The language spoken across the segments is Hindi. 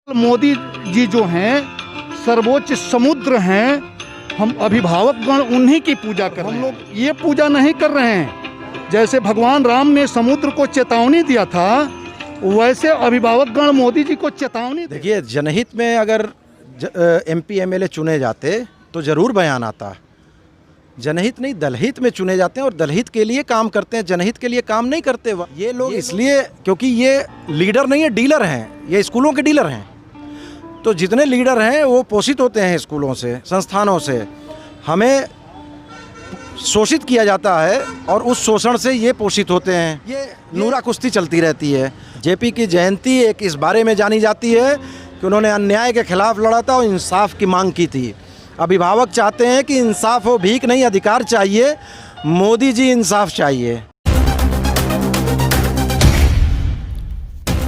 मोदी जी जो हैं सर्वोच्च समुद्र हैं, हम अभिभावकगण उन्हीं की पूजा कर रहे हैं। हम लोग ये पूजा नहीं कर रहे हैं। जैसे भगवान राम ने समुद्र को चेतावनी दिया था, वैसे अभिभावकगण मोदी जी को चेतावनी। देखिए, जनहित में अगर एमपी एमएलए चुने जाते तो ज़रूर बयान आता। जनहित नहीं, दलहित में चुने जाते हैं और दलहित के लिए काम करते हैं, जनहित के लिए काम नहीं करते। ये लोग इसलिए क्योंकि ये लीडर नहीं है, डीलर हैं। ये स्कूलों के डीलर हैं। तो जितने लीडर हैं वो पोषित होते हैं स्कूलों से, संस्थानों से। हमें शोषित किया जाता है और उस शोषण से ये पोषित होते हैं। ये नूरा कुश्ती चलती रहती है। जेपी की जयंती एक इस बारे में जानी जाती है कि उन्होंने अन्याय के खिलाफ लड़ा था और इंसाफ की मांग की थी। अभिभावक चाहते हैं कि इंसाफ हो, भीख नहीं, अधिकार चाहिए। मोदी जी इंसाफ चाहिए।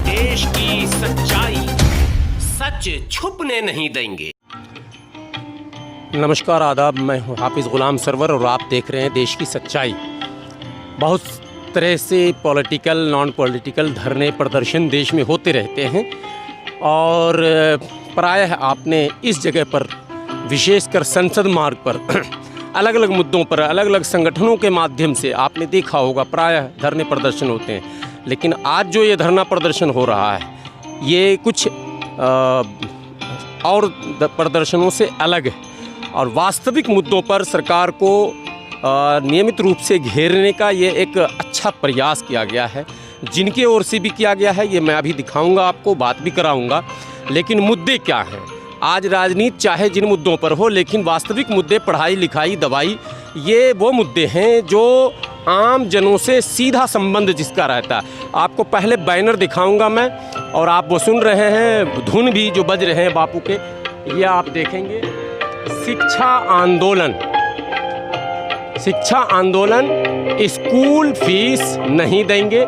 देश की सच्चाई, सच छुपने नहीं देंगे। नमस्कार, आदाब। मैं हूं हाफिज़ गुलाम सरवर और आप देख रहे हैं देश की सच्चाई। बहुत तरह से पॉलिटिकल, नॉन पॉलिटिकल धरने प्रदर्शन देश में होते रहते हैं और प्रायः आपने इस जगह पर, विशेषकर संसद मार्ग पर अलग अलग मुद्दों पर अलग अलग संगठनों के माध्यम से आपने देखा होगा प्रायः धरने प्रदर्शन होते हैं। लेकिन आज जो ये धरना प्रदर्शन हो रहा है, ये कुछ और प्रदर्शनों से अलग है और वास्तविक मुद्दों पर सरकार को नियमित रूप से घेरने का ये एक अच्छा प्रयास किया गया है। जिनके ओर से भी किया गया है ये मैं अभी दिखाऊंगा, आपको बात भी कराऊंगा। लेकिन मुद्दे क्या हैं? आज राजनीति चाहे जिन मुद्दों पर हो, लेकिन वास्तविक मुद्दे पढ़ाई लिखाई, दवाई, ये वो मुद्दे हैं जो आम जनों से सीधा संबंध जिसका रहता है। आपको पहले बैनर दिखाऊंगा मैं और आप वो सुन रहे हैं, धुन भी जो बज रहे हैं बापू के, ये आप देखेंगे। शिक्षा आंदोलन, शिक्षा आंदोलन, स्कूल फीस नहीं देंगे,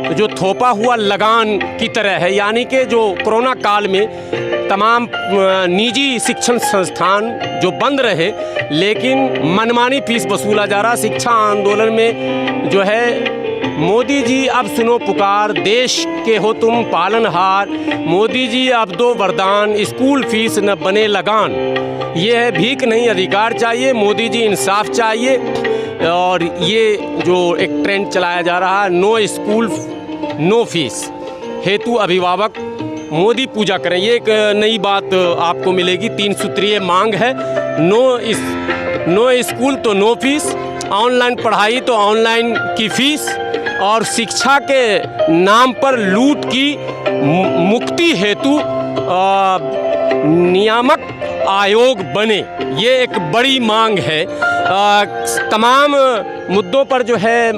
जो थोपा हुआ लगान की तरह है। यानी कि जो कोरोना काल में तमाम निजी शिक्षण संस्थान जो बंद रहे, लेकिन मनमानी फीस वसूला जा रहा। शिक्षा आंदोलन में जो है, मोदी जी अब सुनो पुकार, देश के हो तुम पालनहार, मोदी जी अब दो वरदान, स्कूल फीस न बने लगान। ये है भीख नहीं, अधिकार चाहिए, मोदी जी इंसाफ चाहिए। और ये जो एक ट्रेंड चलाया जा रहा है, नो स्कूल नो फीस हेतु अभिभावक मोदी पूजा करें, ये एक नई बात आपको मिलेगी। 3 सूत्रीय मांग है। नो स्कूल तो नो फीस, ऑनलाइन पढ़ाई तो ऑनलाइन की फीस, और शिक्षा के नाम पर लूट की मुक्ति हेतु नियामक आयोग बने। ये एक बड़ी मांग है। तमाम मुद्दों पर जो है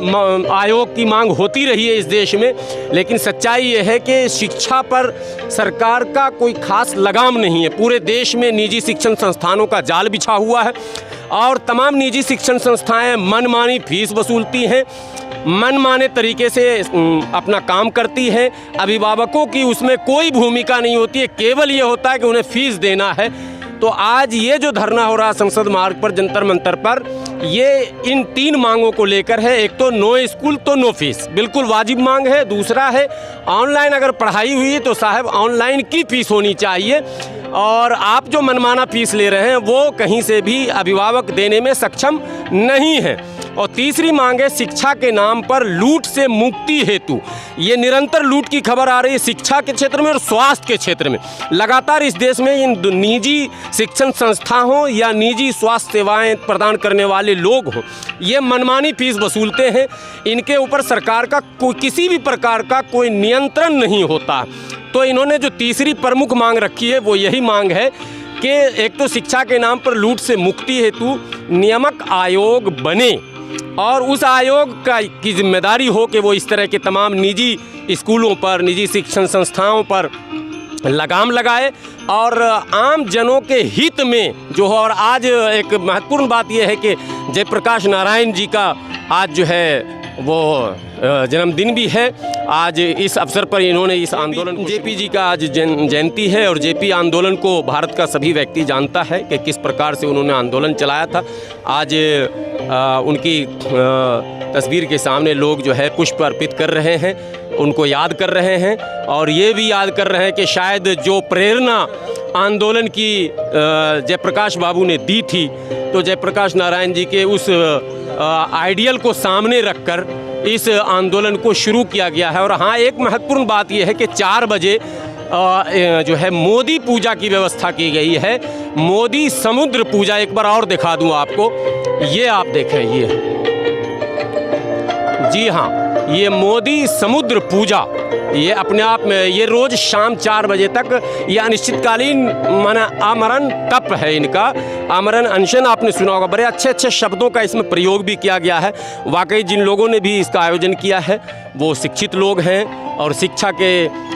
आयोग की मांग होती रही है इस देश में, लेकिन सच्चाई ये है कि शिक्षा पर सरकार का कोई खास लगाम नहीं है। पूरे देश में निजी शिक्षण संस्थानों का जाल बिछा हुआ है और तमाम निजी शिक्षण संस्थाएं मनमानी फीस वसूलती हैं, मनमाने तरीके से अपना काम करती हैं। अभिभावकों की उसमें कोई भूमिका नहीं होती है, केवल ये होता है कि उन्हें फीस देना है। तो आज ये जो धरना हो रहा संसद मार्ग पर, जंतर मंतर पर, ये इन 3 मांगों को लेकर है। एक तो नो स्कूल तो नो फीस, बिल्कुल वाजिब मांग है। दूसरा है ऑनलाइन अगर पढ़ाई हुई है तो साहब ऑनलाइन की फीस होनी चाहिए, और आप जो मनमाना फीस ले रहे हैं वो कहीं से भी अभिभावक देने में सक्षम नहीं है। और तीसरी मांग है शिक्षा के नाम पर लूट से मुक्ति हेतु। ये निरंतर लूट की खबर आ रही है शिक्षा के क्षेत्र में और स्वास्थ्य के क्षेत्र में। लगातार इस देश में इन निजी शिक्षण संस्था हों या निजी स्वास्थ्य सेवाएं प्रदान करने वाले लोग हों, ये मनमानी फीस वसूलते हैं। इनके ऊपर सरकार का किसी भी प्रकार का कोई नियंत्रण नहीं होता। तो इन्होंने जो तीसरी प्रमुख मांग रखी है वो यही मांग है कि एक तो शिक्षा के नाम पर लूट से मुक्ति हेतु नियामक आयोग बने और उस आयोग की जिम्मेदारी हो कि वो इस तरह के तमाम निजी स्कूलों पर, निजी शिक्षण संस्थाओं पर लगाम लगाए और आम जनों के हित में जो हो। और आज एक महत्वपूर्ण बात यह है कि जयप्रकाश नारायण जी का आज जो है वो जन्मदिन भी है। आज इस अवसर पर इन्होंने इस आंदोलन, जेपी जी का आज जयंती है और जेपी आंदोलन को भारत का सभी व्यक्ति जानता है कि किस प्रकार से उन्होंने आंदोलन चलाया था। आज उनकी तस्वीर के सामने लोग जो है पुष्प अर्पित कर रहे हैं उनको याद कर रहे हैं और ये भी याद कर रहे हैं कि शायद जो प्रेरणा आंदोलन की जयप्रकाश बाबू ने दी थी, तो जयप्रकाश नारायण जी के उस आइडियल को सामने रखकर इस आंदोलन को शुरू किया गया है। और हाँ, एक महत्वपूर्ण बात यह है कि 4 बजे जो है मोदी पूजा की व्यवस्था की गई है। मोदी समुद्र पूजा एक बार और दिखा दूं आपको, ये आप देखें, ये जी हाँ, ये मोदी समुद्र पूजा, ये अपने आप में ये रोज़ शाम 4 बजे तक ये अनिश्चितकालीन माना आमरण तप है इनका, आमरण अनशन आपने सुना होगा। बड़े अच्छे अच्छे शब्दों का इसमें प्रयोग भी किया गया है। वाकई जिन लोगों ने भी इसका आयोजन किया है वो शिक्षित लोग हैं और शिक्षा के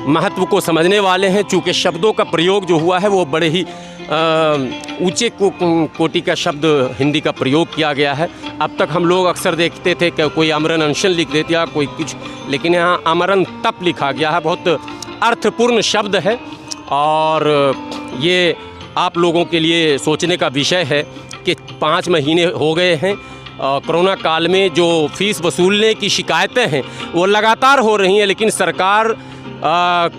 महत्व को समझने वाले हैं। चूँकि शब्दों का प्रयोग जो हुआ है वो बड़े ही ऊंचे कोटि का शब्द हिंदी का प्रयोग किया गया है। अब तक हम लोग अक्सर देखते थे कि कोई आमरण अनशन लिख देते या कोई कुछ, लेकिन यहाँ आमरण तप लिखा गया है। बहुत अर्थपूर्ण शब्द है और ये आप लोगों के लिए सोचने का विषय है कि 5 महीने हो गए हैं। कोरोना काल में जो फीस वसूलने की शिकायतें हैं वो लगातार हो रही हैं, लेकिन सरकार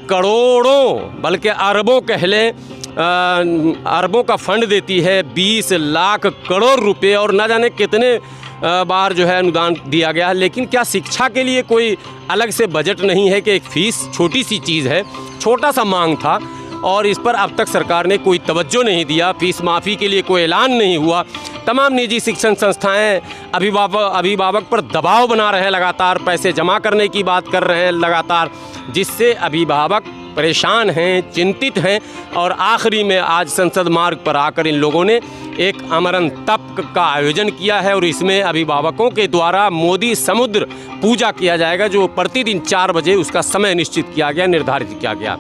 करोड़ों बल्कि अरबों कह लें अरबों का फंड देती है, 20 लाख करोड़ रुपए, और न जाने कितने बार जो है अनुदान दिया गया है। लेकिन क्या शिक्षा के लिए कोई अलग से बजट नहीं है कि एक फ़ीस छोटी सी चीज़ है, छोटा सा मांग था और इस पर अब तक सरकार ने कोई तवज्जो नहीं दिया। फीस माफ़ी के लिए कोई ऐलान नहीं हुआ। तमाम निजी शिक्षण संस्थाएं अभिभावक पर दबाव बना रहे हैं, लगातार पैसे जमा करने की बात कर रहे हैं लगातार, जिससे अभिभावक परेशान हैं, चिंतित हैं। और आखिरी में आज संसद मार्ग पर आकर इन लोगों ने एक अमरण तप का आयोजन किया है और इसमें अभिभावकों के द्वारा मोदी समुद्र पूजा किया जाएगा, जो प्रतिदिन 4 बजे उसका समय निश्चित किया गया, निर्धारित किया गया।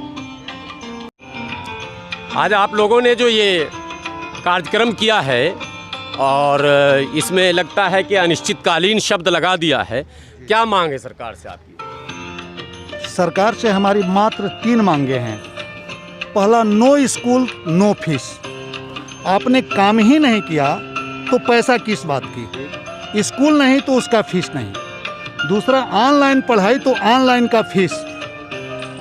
आज आप लोगों ने जो ये कार्यक्रम किया है और इसमें लगता है कि अनिश्चितकालीन शब्द लगा दिया है, क्या मांग है सरकार से आपकी? सरकार से हमारी मात्र 3 मांगे हैं। पहला, नो स्कूल नो फीस। आपने काम ही नहीं किया तो पैसा किस बात की? स्कूल नहीं तो उसका फीस नहीं। दूसरा, ऑनलाइन पढ़ाई तो ऑनलाइन का फीस।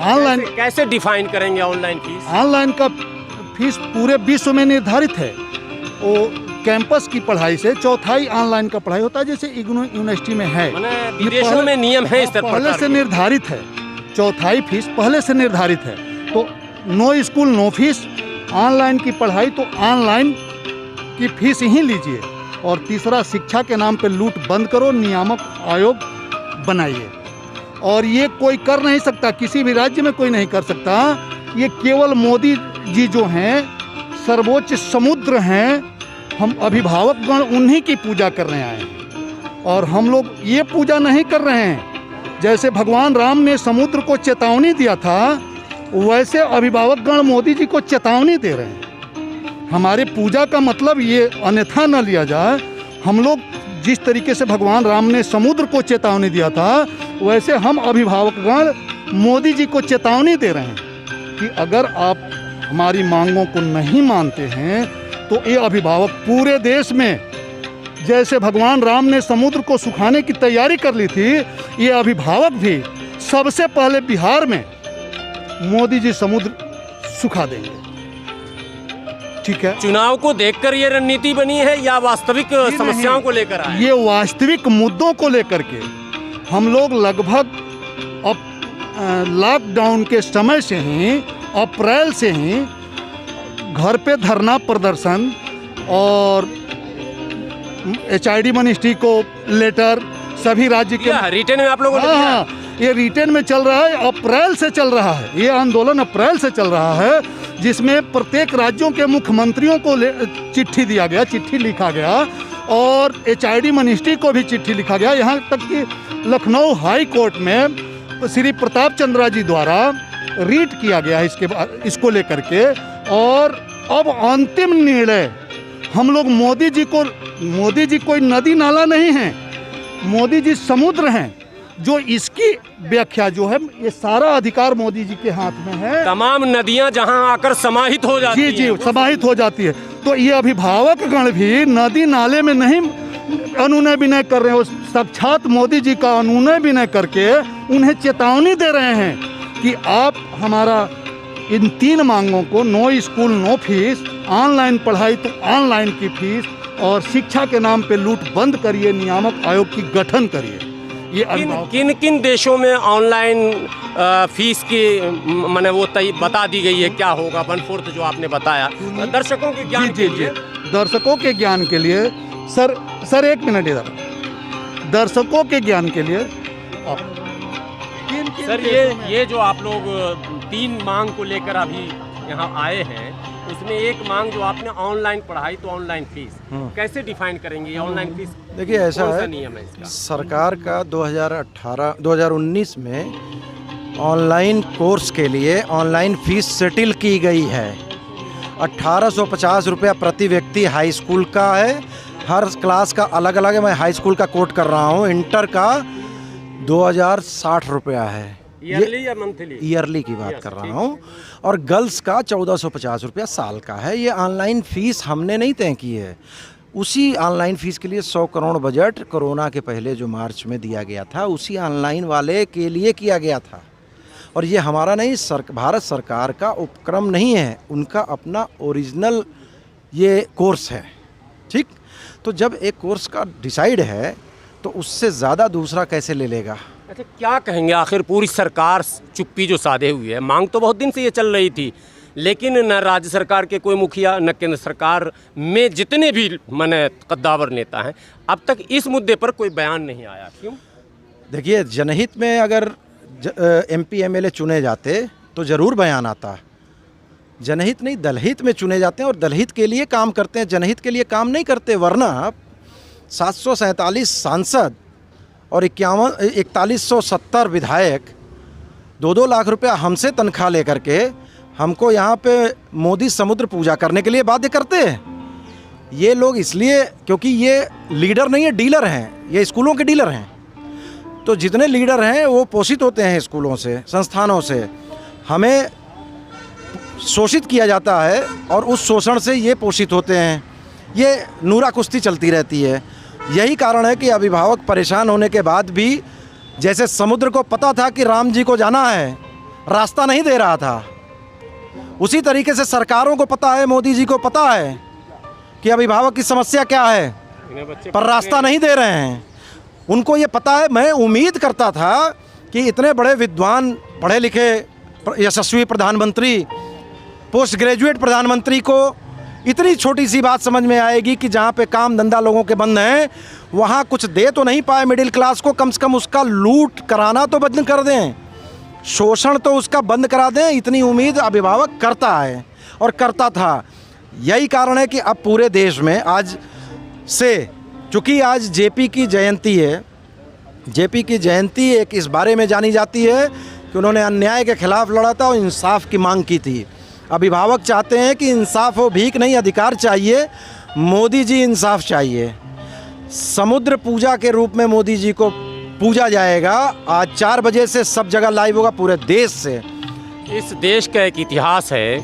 ऑनलाइन कैसे डिफाइन करेंगे ऑनलाइन फीस? ऑनलाइन का फीस पूरे विश्व में निर्धारित है। वो कैंपस की पढ़ाई से 1/4 ऑनलाइन का पढ़ाई होता है, जैसे इग्नू यूनिवर्सिटी में है। विदेशों में नियम है इस तरह पहले से निर्धारित है, 1/4 फीस पहले से निर्धारित है। तो no school no fees, online की पढ़ाई तो ऑनलाइन की फीस ही लीजिए। और तीसरा, शिक्षा के नाम पे लूट बंद करो, नियामक आयोग बनाइए। और ये कोई कर नहीं सकता, किसी भी राज्य में कोई नहीं कर सकता। ये केवल मोदी जी जो हैं सर्वोच्च समुद्र हैं, हम अभिभावकगण उन्हीं की पूजा करने आए हैं। और हम लोग ये पूजा नहीं कर रहे हैं। जैसे भगवान राम ने समुद्र को चेतावनी दिया था, वैसे अभिभावकगण मोदी जी को चेतावनी दे रहे हैं। हमारे पूजा का मतलब ये अन्यथा न लिया जाए। हम लोग जिस तरीके से भगवान राम ने समुद्र को चेतावनी दिया था, वैसे हम अभिभावकगण मोदी जी को चेतावनी दे रहे हैं कि अगर आप हमारी मांगों को नहीं मानते हैं तो ये अभिभावक पूरे देश में, जैसे भगवान राम ने समुद्र को सुखाने की तैयारी कर ली थी, ये अभिभावक भी सबसे पहले बिहार में मोदी जी समुद्र सुखा देंगे। ठीक है, चुनाव को देखकर ये रणनीति बनी है या वास्तविक समस्याओं को लेकर आए? ये वास्तविक मुद्दों को लेकर के हम लोग लगभग अब लॉकडाउन के समय से ही, अप्रैल से ही घर पे धरना प्रदर्शन और HID मिनिस्ट्री को लेटर सभी राज्य के रिटेन में आप लोगों ने हाँ, ये रिटेन में चल रहा है। अप्रैल से चल रहा है ये आंदोलन, अप्रैल से चल रहा है, जिसमें प्रत्येक राज्यों के मुख्यमंत्रियों को चिट्ठी दिया गया, चिट्ठी लिखा गया और HID मिनिस्ट्री को भी चिट्ठी लिखा गया। यहाँ तक कि लखनऊ हाई कोर्ट में श्री प्रताप चंद्रा जी द्वारा रीट किया गया है इसको लेकर के। और अब अंतिम निर्णय हम लोग मोदी जी कोई नदी नाला नहीं है, मोदी जी समुद्र हैं। जो इसकी व्याख्या जो है, ये सारा अधिकार मोदी जी के हाथ में है। तमाम नदियां जहां आकर समाहित हो जाती जी समाहित हो जाती है। तो ये अभिभावकगण भी नदी नाले में नहीं अनुनय विनय कर रहे हो, साक्षात मोदी जी का अनुनय विनय करके उन्हें चेतावनी दे रहे हैं कि आप हमारा इन 3 मांगों को, no school no fees, online पढ़ाई तो ऑनलाइन की फीस और शिक्षा के नाम पे लूट बंद करिए, नियामक आयोग की गठन करिए। ये किन किन देशों में ऑनलाइन फीस की माने वो तय बता दी गई है, क्या होगा 1/4 जो आपने बताया, दर्शकों के ज्ञान के लिए। दर्शकों के ज्ञान के लिए सर 1 मिनट इधर, दर्शकों के ज्ञान के लिए सर ये जो आप लोग 3 मांग को लेकर अभी यहाँ आए हैं, उसमें एक मांग जो आपने ऑनलाइन पढ़ाई तो ऑनलाइन फीस, कैसे डिफाइन करेंगे ऑनलाइन फीस? देखिए ऐसा है, नियम है इसका? सरकार का 2019 में ऑनलाइन कोर्स के लिए ऑनलाइन फीस सेटिल की गई है। 1850 रुपया प्रति व्यक्ति हाई स्कूल का है, हर क्लास का अलग अलग है। मैं हाई स्कूल का कोट कर रहा हूँ। इंटर का 2060 रुपया है, ईयरली या मंथली? ईयरली की बात कर रहा हूँ। और गर्ल्स का 1450 रुपया साल का है। ये ऑनलाइन फ़ीस हमने नहीं तय की है। उसी ऑनलाइन फ़ीस के लिए 100 करोड़ बजट कोरोना के पहले जो मार्च में दिया गया था, उसी ऑनलाइन वाले के लिए किया गया था। और ये हमारा नहीं, भारत सरकार का उपक्रम नहीं है, उनका अपना ओरिजिनल ये कोर्स है। ठीक, तो जब एक कोर्स का डिसाइड है तो उससे ज़्यादा दूसरा कैसे ले लेगा? अच्छा, क्या कहेंगे आखिर पूरी सरकार चुप्पी जो साधे हुई है? मांग तो बहुत दिन से ये चल रही थी, लेकिन न राज्य सरकार के कोई मुखिया न केंद्र सरकार में जितने भी माने कद्दावर नेता हैं, अब तक इस मुद्दे पर कोई बयान नहीं आया। क्यों? देखिए, जनहित में अगर MP MLA चुने जाते तो ज़रूर बयान आता। जनहित नहीं, दलहित में चुने जाते हैं और दलहित के लिए काम करते हैं, जनहित के लिए काम नहीं करते। वरना 747 सांसद और 4170 विधायक 2-2 लाख रुपया हमसे तनख्वाह लेकर के हमको यहाँ पे मोदी समुद्र पूजा करने के लिए बाध्य करते हैं। ये लोग इसलिए क्योंकि ये लीडर नहीं है, डीलर हैं, ये स्कूलों के डीलर हैं। तो जितने लीडर हैं वो पोषित होते हैं स्कूलों से, संस्थानों से। हमें शोषित किया जाता है और उस शोषण से ये पोषित होते हैं। ये नूरा कुश्ती चलती रहती है। यही कारण है कि अभिभावक परेशान होने के बाद भी, जैसे समुद्र को पता था कि राम जी को जाना है, रास्ता नहीं दे रहा था, उसी तरीके से सरकारों को पता है, मोदी जी को पता है कि अभिभावक की समस्या क्या है, पर रास्ता नहीं दे रहे हैं। उनको ये पता है। मैं उम्मीद करता था कि इतने बड़े विद्वान, पढ़े लिखे, यशस्वी प्रधानमंत्री, पोस्ट ग्रेजुएट प्रधानमंत्री को इतनी छोटी सी बात समझ में आएगी कि जहाँ पे काम धंधा लोगों के बंद हैं, वहाँ कुछ दे तो नहीं पाए मिडिल क्लास को, कम से कम उसका लूट कराना तो बंद कर दें, शोषण तो उसका बंद करा दें। इतनी उम्मीद अभिभावक करता है और करता था। यही कारण है कि अब पूरे देश में आज से, चूँकि आज JP की जयंती है, JP की जयंती एक इस बारे में जानी जाती है कि उन्होंने अन्याय के खिलाफ लड़ा था और इंसाफ की मांग की थी। अभिभावक चाहते हैं कि इंसाफ हो, भीख नहीं, अधिकार चाहिए। मोदी जी इंसाफ चाहिए। समुद्र पूजा के रूप में मोदी जी को पूजा जाएगा। आज 4 बजे से सब जगह लाइव होगा पूरे देश से। इस देश का एक इतिहास है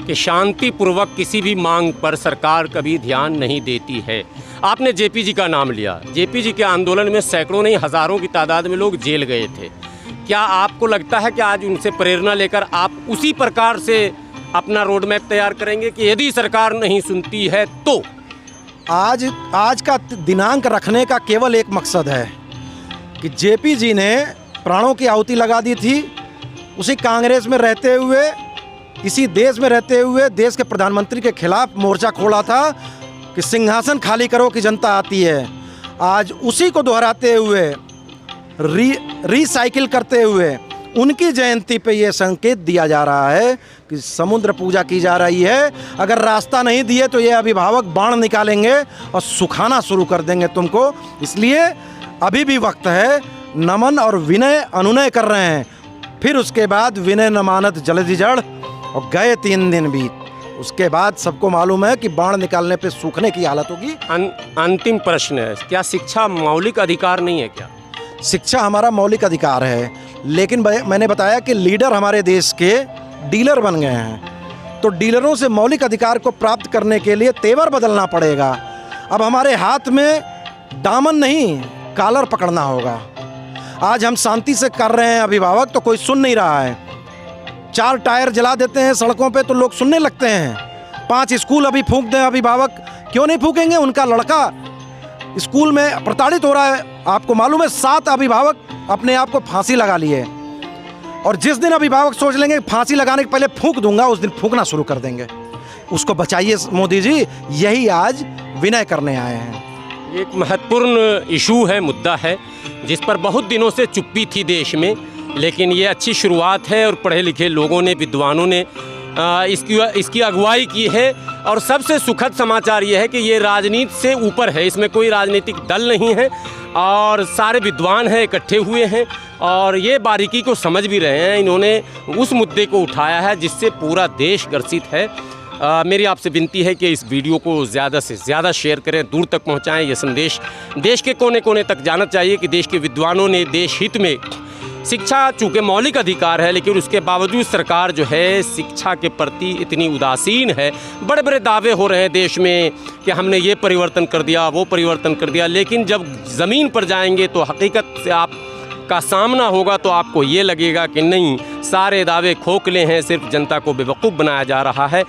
कि शांतिपूर्वक किसी भी मांग पर सरकार कभी ध्यान नहीं देती है। आपने JP जी का नाम लिया। JP जी के आंदोलन में सैकड़ों नहीं हज़ारों की तादाद में लोग जेल गए थे। क्या आपको लगता है कि आज उनसे प्रेरणा लेकर आप उसी प्रकार से अपना रोड मैप तैयार करेंगे कि यदि सरकार नहीं सुनती है तो? आज का दिनांक रखने का केवल एक मकसद है कि JP जी ने प्राणों की आहुति लगा दी थी। उसी कांग्रेस में रहते हुए, इसी देश में रहते हुए देश के प्रधानमंत्री के खिलाफ मोर्चा खोला था कि सिंहासन खाली करो कि जनता आती है। आज उसी को दोहराते हुए, रिसाइकिल करते हुए उनकी जयंती पे ये संकेत दिया जा रहा है कि समुद्र पूजा की जा रही है। अगर रास्ता नहीं दिए तो ये अभिभावक बाण निकालेंगे और सुखाना शुरू कर देंगे तुमको। इसलिए अभी भी वक्त है। नमन और विनय अनुनय कर रहे हैं, फिर उसके बाद विनय न मानत जल्दी जड़, और गए 3 दिन बीत। उसके बाद सबको मालूम है कि बाण निकालने पे सूखने की हालत होगी। अंतिम प्रश्न है, क्या शिक्षा मौलिक अधिकार नहीं है? क्या शिक्षा हमारा मौलिक अधिकार है, लेकिन मैंने बताया कि लीडर हमारे देश के डीलर बन गए हैं। तो डीलरों से मौलिक अधिकार को प्राप्त करने के लिए तेवर बदलना पड़ेगा। अब हमारे हाथ में दामन नहीं, कॉलर पकड़ना होगा। आज हम शांति से कर रहे हैं अभिभावक तो कोई सुन नहीं रहा है। 4 टायर जला देते हैं सड़कों पे तो लोग सुनने लगते हैं। 5 स्कूल अभी फूंक दें अभिभावक, क्यों नहीं फूकेंगे? उनका लड़का स्कूल में प्रताड़ित हो रहा है। आपको मालूम है 7 अभिभावक अपने आप को फांसी लगा लिए, और जिस दिन अभिभावक सोच लेंगे फांसी लगाने के पहले फूंक दूंगा, उस दिन फूंकना शुरू कर देंगे। उसको बचाइए मोदी जी, यही आज विनय करने आए हैं। एक महत्वपूर्ण इशू है, मुद्दा है, जिस पर बहुत दिनों से चुप्पी थी देश में, लेकिन ये अच्छी शुरुआत है और पढ़े लिखे लोगों ने, विद्वानों ने इसकी अगुवाई की है। और सबसे सुखद समाचार ये है कि ये राजनीति से ऊपर है, इसमें कोई राजनीतिक दल नहीं है और सारे विद्वान हैं, इकट्ठे हुए हैं और ये बारीकी को समझ भी रहे हैं। इन्होंने उस मुद्दे को उठाया है जिससे पूरा देश ग्रसित है। मेरी आपसे विनती है कि इस वीडियो को ज़्यादा से ज़्यादा शेयर करें, दूर तक पहुंचाएं। ये संदेश देश के कोने कोने तक जाना चाहिए कि देश के विद्वानों ने देश हित में, शिक्षा चूँकि मौलिक अधिकार है लेकिन उसके बावजूद सरकार जो है शिक्षा के प्रति इतनी उदासीन है। बड़े बड़े दावे हो रहे हैं देश में कि हमने ये परिवर्तन कर दिया, वो परिवर्तन कर दिया, लेकिन जब ज़मीन पर जाएंगे तो हकीकत से आपका सामना होगा तो आपको ये लगेगा कि नहीं, सारे दावे खोखले हैं, सिर्फ जनता को बेवकूफ़ बनाया जा रहा है।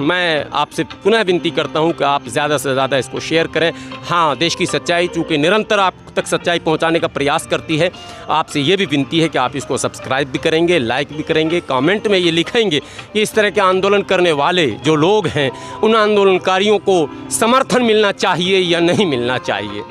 मैं आपसे पुनः विनती करता हूं कि आप ज़्यादा से ज़्यादा इसको शेयर करें। हाँ, देश की सच्चाई चूँकि निरंतर आप तक सच्चाई पहुंचाने का प्रयास करती है, आपसे ये भी विनती है कि आप इसको सब्सक्राइब भी करेंगे, लाइक भी करेंगे, कमेंट में ये लिखेंगे कि इस तरह के आंदोलन करने वाले जो लोग हैं उन आंदोलनकारियों को समर्थन मिलना चाहिए या नहीं मिलना चाहिए।